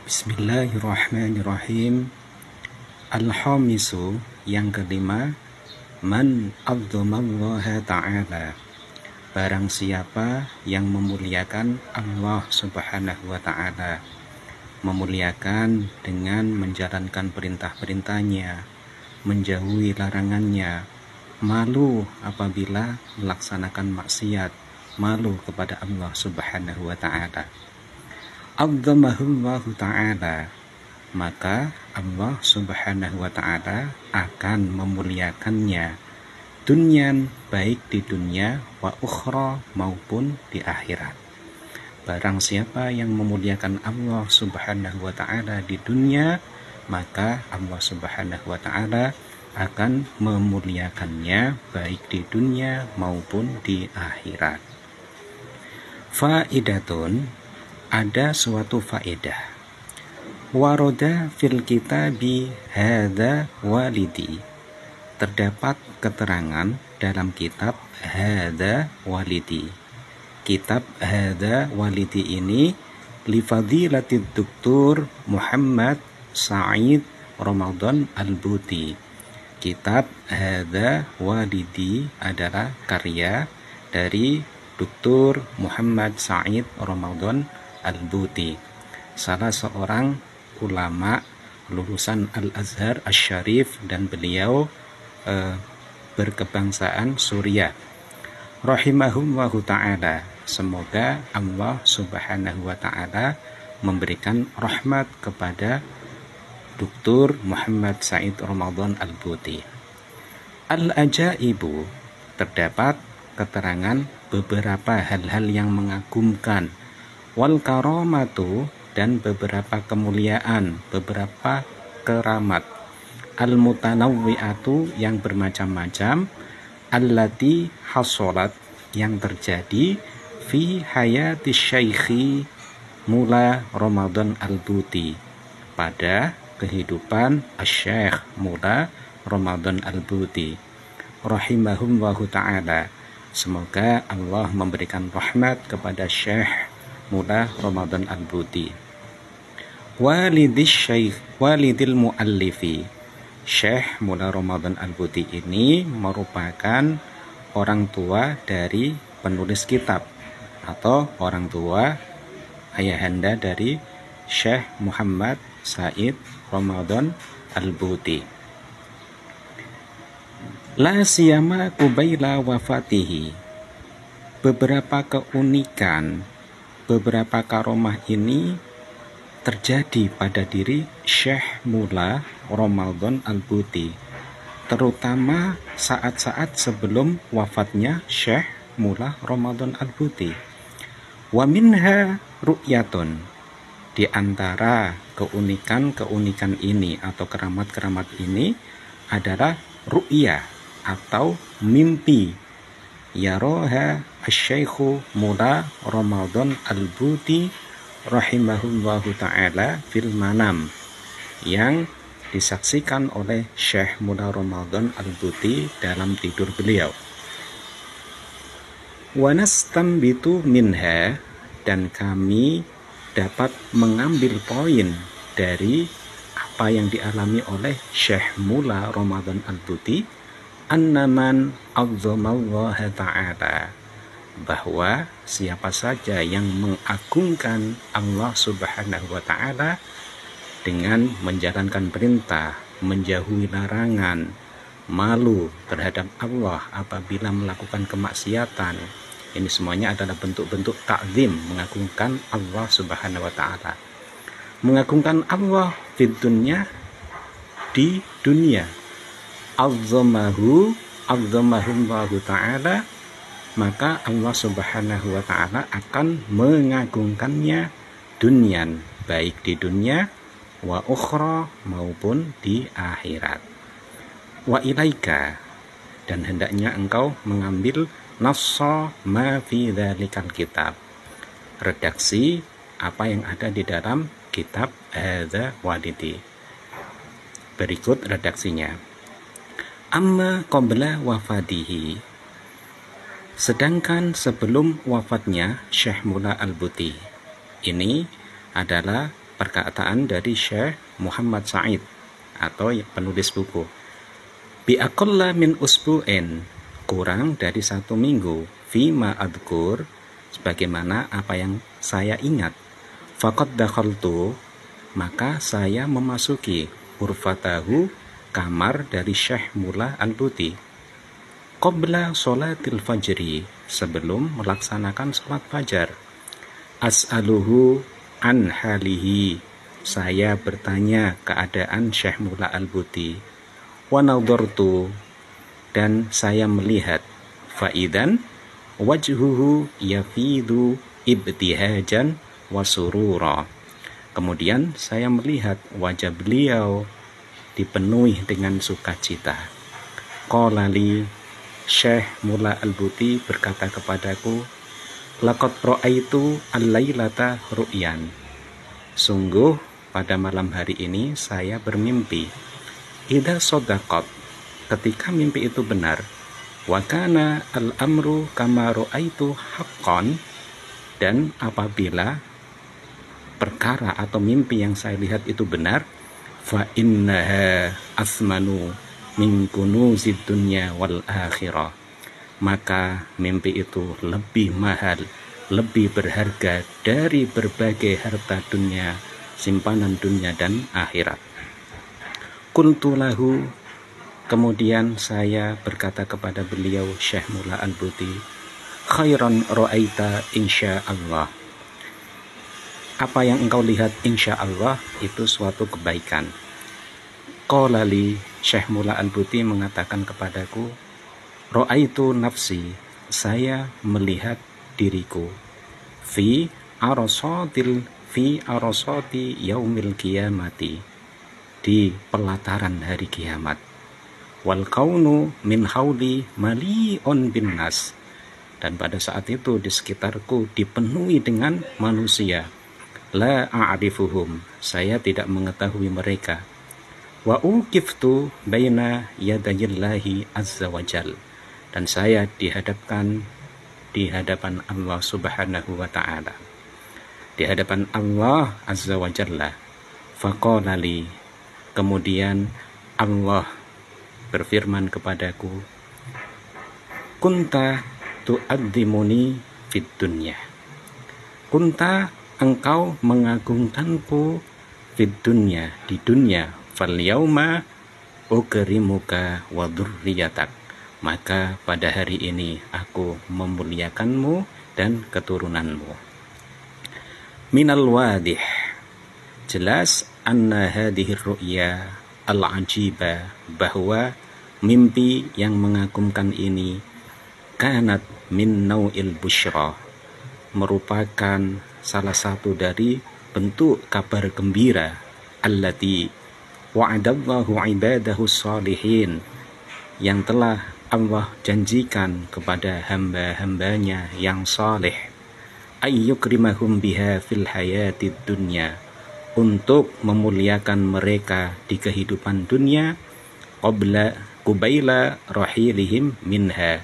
Bismillahirrahmanirrahim. Al-Khamisu, yang kelima, man adzamallaha ta'ala, barang siapa yang memuliakan Allah subhanahu wa ta'ala, memuliakan dengan menjalankan perintah-perintahnya, menjauhi larangannya, malu apabila melaksanakan maksiat, malu kepada Allah subhanahu wa ta'ala. Adzamahullahu ta'ala, maka Allah subhanahu wa ta'ala akan memuliakannya dunyan, baik di dunia, wa ukhra, maupun di akhirat. Barang siapa yang memuliakan Allah subhanahu wa ta'ala di dunia, maka Allah subhanahu wa ta'ala akan memuliakannya baik di dunia maupun di akhirat. Faidatun, ada suatu faedah. Waroda fil kitabi hadza walidi, terdapat keterangan dalam kitab hadza walidi. Kitab hadza walidi ini li fadilatid Dr. Muhammad Sa'id Ramadan Al-Buti. Kitab hadza walidi adalah karya dari Dr. Muhammad Sa'id Ramadan Al-Buti, salah seorang ulama lulusan Al-Azhar Asy-Syarif, dan beliau berkebangsaan Suriah. Rahimahullahu ta'ala, semoga Allah subhanahu wa ta'ala memberikan rahmat kepada Dr. Muhammad Sa'id Ramadan Al-Buti. Al-ajaibu, terdapat keterangan beberapa hal-hal yang mengagumkan. Wal karamatu, dan beberapa kemuliaan, beberapa keramat. Al mutanawwi'atu, yang bermacam-macam. Allati hasolat, yang terjadi fi hayati syaikhi Mula Ramadan Al-Buti, pada kehidupan Asy-Syaikh Mula Ramadan Al-Buti rahimahullahu ta'ala. Semoga Allah memberikan rahmat kepada Syekh Mula Ramadan Al-Buti. Walidil muallifi, Syekh Mula Ramadan Al-Buti ini merupakan orang tua dari penulis kitab, atau orang tua ayahanda dari Syekh Muhammad Sa'id Ramadan Al-Buti. La siyama kubaila wafatihi, beberapa keunikan, beberapa karomah ini terjadi pada diri Syekh Mula Ramadan Al-Buti, terutama saat-saat sebelum wafatnya Syekh Mula Ramadan Al-Buti. Wa minha ru'yatun, di antara keunikan-keunikan ini atau keramat-keramat ini adalah ru'ya atau mimpi. Yaroha Asy-Syaikhu Mula Ramadan Al-Buti rahimahullahu ta'ala fil manam, yang disaksikan oleh Syekh Mula Ramadan Al-Buti dalam tidur beliau. Wa nastanbitu minha, dan kami dapat mengambil poin dari apa yang dialami oleh Syekh Mula Ramadan Al-Buti, annaman azzamallaha ta'ala, bahwa siapa saja yang mengagungkan Allah subhanahu wa ta'ala dengan menjalankan perintah, menjauhi larangan, malu terhadap Allah apabila melakukan kemaksiatan, ini semuanya adalah bentuk-bentuk ta'zim, mengagungkan Allah subhanahu wa ta'ala. Mengagungkan Allah di dunia, azzamahullahu ta'ala, maka Allah subhanahu wa ta'ala akan mengagungkannya dunyan, baik di dunia, wa ukhra, maupun di akhirat. Wa ilaika, dan hendaknya engkau mengambil nassa ma fi dzalikal kitab, redaksi apa yang ada di dalam kitab hadza walidi. Berikut redaksinya. Amma qabla wafatihi, sedangkan sebelum wafatnya Syekh Mula Al-Buti, ini adalah perkataan dari Syekh Muhammad Said atau penulis buku. Bi aqalla min usbu'in, kurang dari 1 minggu, fima adkur, sebagaimana apa yang saya ingat. Faqad dakhaltu, maka saya memasuki urfatahu, kamar dari Syekh Mullah Al-Buti, qabla sholatil fajri, sebelum melaksanakan sholat fajar. As'aluhu an halihi, saya bertanya keadaan Syekh Mullah Al-Buti. Wa nadhartu, dan saya melihat. Faidan wajhuhu yafidu ibtihajan wa surura, kemudian saya melihat wajah beliau dipenuhi dengan sukacita. Qala li, Syekh Mullah Al-Buti berkata kepadaku, laqad ra'aitu al-lailata ru'yan, sungguh pada malam hari ini saya bermimpi. Idza shadaqat, ketika mimpi itu benar. Wa kana al-amru kama ra'aitu haqqan, dan apabila perkara atau mimpi yang saya lihat itu benar, fa innaha asmanu min kunuzid dunya wal akhirah, maka mimpi itu lebih mahal, lebih berharga dari berbagai harta dunia, simpanan dunia dan akhirat. Qultu lahu, kemudian saya berkata kepada beliau Syekh Mullah Al-Buti, khairan ra'aita insyaallah, apa yang engkau lihat insyaallah itu suatu kebaikan. Qala li, Syekh Mullah Al-Buti mengatakan kepadaku, ra'aitu nafsi, saya melihat diriku, fi arasati yaumil qiyamati, di pelataran hari kiamat. Wal kaunu min hauli mali'un bin nas, dan pada saat itu di sekitarku dipenuhi dengan manusia. La a'rifuhum, saya tidak mengetahui mereka. Wa uqiftu baina yadayillahi azza wajal, dan saya dihadapkan di hadapan Allah subhanahu wa ta'ala, di hadapan Allah azza wajalla. Faqala li, kemudian Allah berfirman kepadaku, kunta tu'adzimuni fid dunya, kunta, engkau mengagungkanku, fid dunya, di dunya, fal yauma ukrimuka wa dzurriyyatak, maka pada hari ini aku memuliakanmu dan keturunanmu. Minal wadih, jelas anna hadhihi ru'ya al-ajibah, bahwa mimpi yang mengagumkan ini kanat min nau'il busyra, merupakan salah satu dari bentuk kabar gembira, allati wa'adallahu ibadahu shalihin, yang telah Allah janjikan kepada hamba-hambanya yang saleh, ayyukrimahum biha fil hayatid dunya, untuk memuliakan mereka di kehidupan dunia, qubaila rahilihim minha,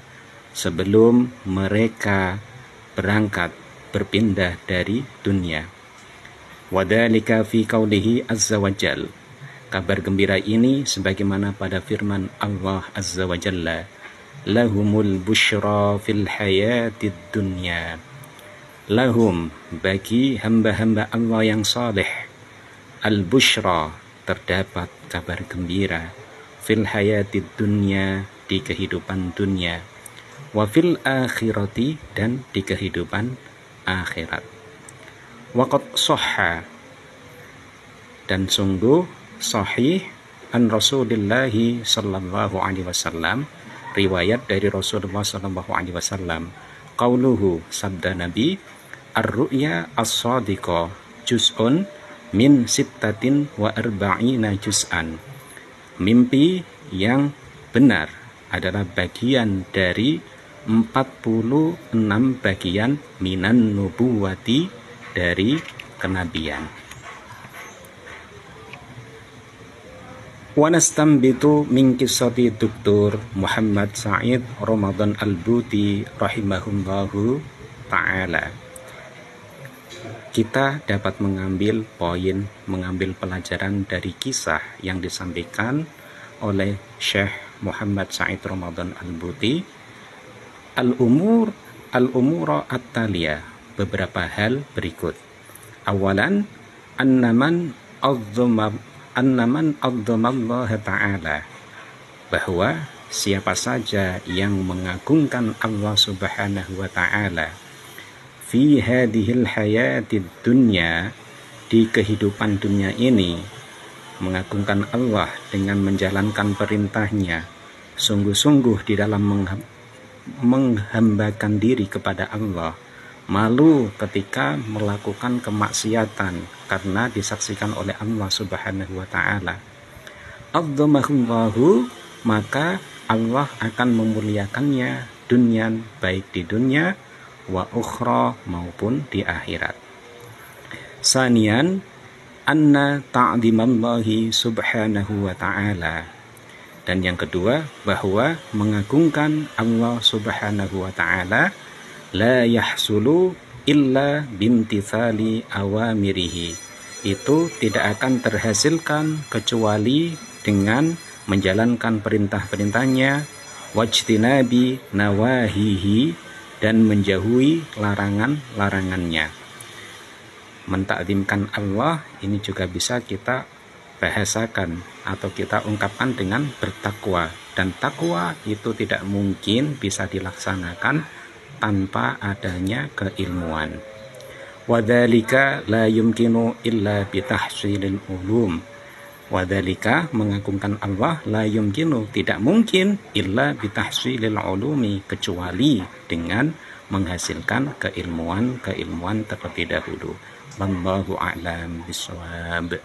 sebelum mereka berangkat berpindah dari dunia. Wadhalika fi qaulihi azza wajal, kabar gembira ini sebagaimana pada firman Allah azza wajalla, lahumul busyra fil hayatid dunya, lahum, bagi hamba-hamba Allah yang saleh, al busyra, terdapat kabar gembira, fil hayatid dunya, di kehidupan dunia, wa fil akhirati, dan di kehidupan akhirat. Waqad sahha, dan sungguh sahih, an Rasulillahi sallallahu alaihi wasallam, riwayat dari Rasulullah sallallahu alaihi wasallam, qauluhu, sabda Nabi, ar-ru'ya as-sadiqah juz'un min sittatin wa arba'ina juz'an, mimpi yang benar adalah bagian dari 46 bagian minan nubuwati, dari kenabian. Wa nastambitu min qissati Dr. Muhammad Said Ramadan Al-Buti rahimahullahu ta'ala. kita dapat mengambil pelajaran dari kisah yang disampaikan oleh Syekh Muhammad Said Ramadan Al-Buti, al-umura at-taliyah, beberapa hal berikut. Awalan, annaman Allah Ta'ala, bahwa siapa saja yang mengagungkan Allah Subhanahu wa Ta'ala fi hadhil hayatid dunya, di kehidupan dunia ini, mengagungkan Allah dengan menjalankan perintahnya, sungguh-sungguh di dalam menghambakan diri kepada Allah, malu ketika melakukan kemaksiatan karena disaksikan oleh Allah Subhanahu wa Ta'ala, adzamahullahu, maka Allah akan memuliakannya dunyan, baik di dunia wa ukhra, maupun di akhirat. Sanian, anna ta'zimallahi subhanahu wa ta'ala, dan yang kedua, bahwa mengagungkan Allah Subhanahu wa ta'ala la yahsulu illa bimtithali awamirihi, itu tidak akan terhasilkan kecuali dengan menjalankan perintah-perintahnya, wajtinabi nawahihi, dan menjauhi larangan-larangannya. Mentakzimkan Allah ini juga bisa kita bahasakan atau kita ungkapkan dengan bertakwa, dan takwa itu tidak mungkin bisa dilaksanakan tanpa adanya keilmuan. Wadzalika la yumkinu illa bitahsilil ulum, wadzalika, mengagungkan Allah, la yumkinu, tidak mungkin, illa bitahsilil ulumi, kecuali dengan menghasilkan keilmuan terlebih dahulu. Wallahu a'lam bishawab.